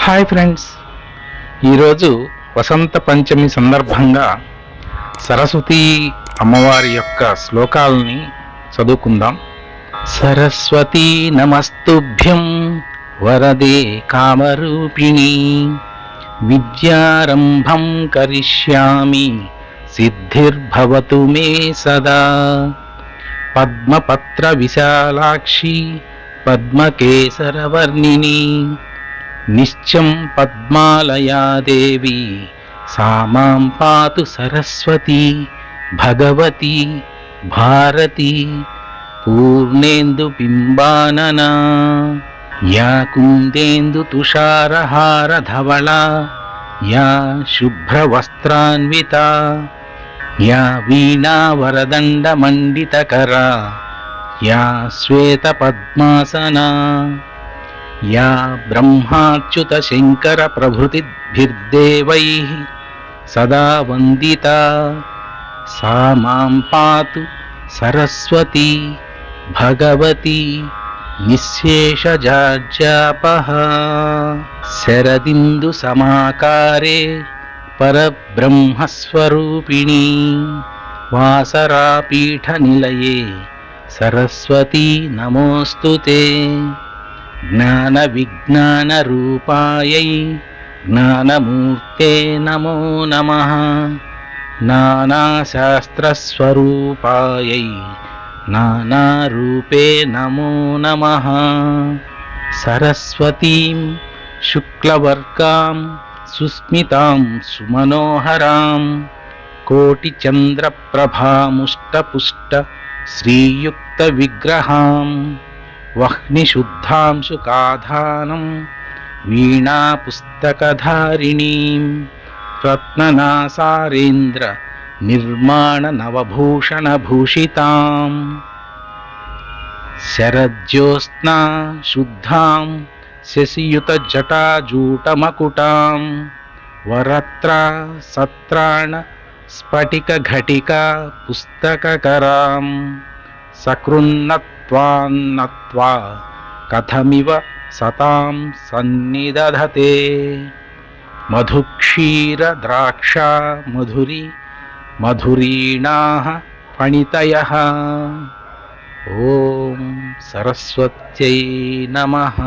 Hi friends, ఈరోజు వసంత పంచమి సందర్భంగా సరస్వతి అమ్మవారి యొక్క శ్లోకాలని చదువుకుందాం. సరస్వతీ నమస్తుభ్యం వరదే కామరూపిణి విద్యారంభం కరిష్యామి సిద్ధిర్భవతు మే సదా. పద్మపత్ర విశాలాక్షి పద్మకేసరవర్ణిని నిశ్చం పద్మాలయా దేవి సా మాం పాతు సరస్వతి భగవతి భారతి పూర్ణేందు బింబాననా. యా కుందేందు తుషారహార ధవళ యా శుభ్రవస్త్రాన్విత యా వీణా వరదండ మండితకరా యా శ్వేత పద్మాసనా యా బ్రహ్మాచ్యుత శంకర ప్రభృతిభిర్దేవైః సదా వందితా సా మాం పాతు సరస్వతి భగవతి నిశ్శేషజాడ్యాపః. శరదిందు సమాకారే పరబ్రహ్మస్వరూపిణి వాసరాపీఠ నిలయే సరస్వతి నమోస్తుతే. జ్ఞాన విజ్ఞాన రూపాయై జ్ఞానమూర్తే నమో నమః. నానాశాస్త్రస్వరూపాయై నానారూపే నమో నమః. సరస్వతీం శుక్లవర్గాం సుస్మితాం సుమనోహరాం కోటిచంద్రప్రభాముష్టపుష్ట శ్రీయుక్త విగ్రహాం వహ్నిశుద్ధాం సుకాధానం వీణాపుస్తకధారిణీం రత్ననాసారేంద్ర నిర్మాణ నవభూషణభూషితాం. శరజ్యోత్స్నా శుద్ధాం శశియుత జటాజూటమకుటాం వరత్రా సత్రాణ స్ఫటిక ఘటికా పుస్తకకరాం సకృన్నత్వాన్నత్వా కథమివ సతాం సన్నిదధతే. మధుక్షీర ద్రాక్షా మధురి మధురీణాః ఫణితయః. ఓం సరస్వత్యై నమః.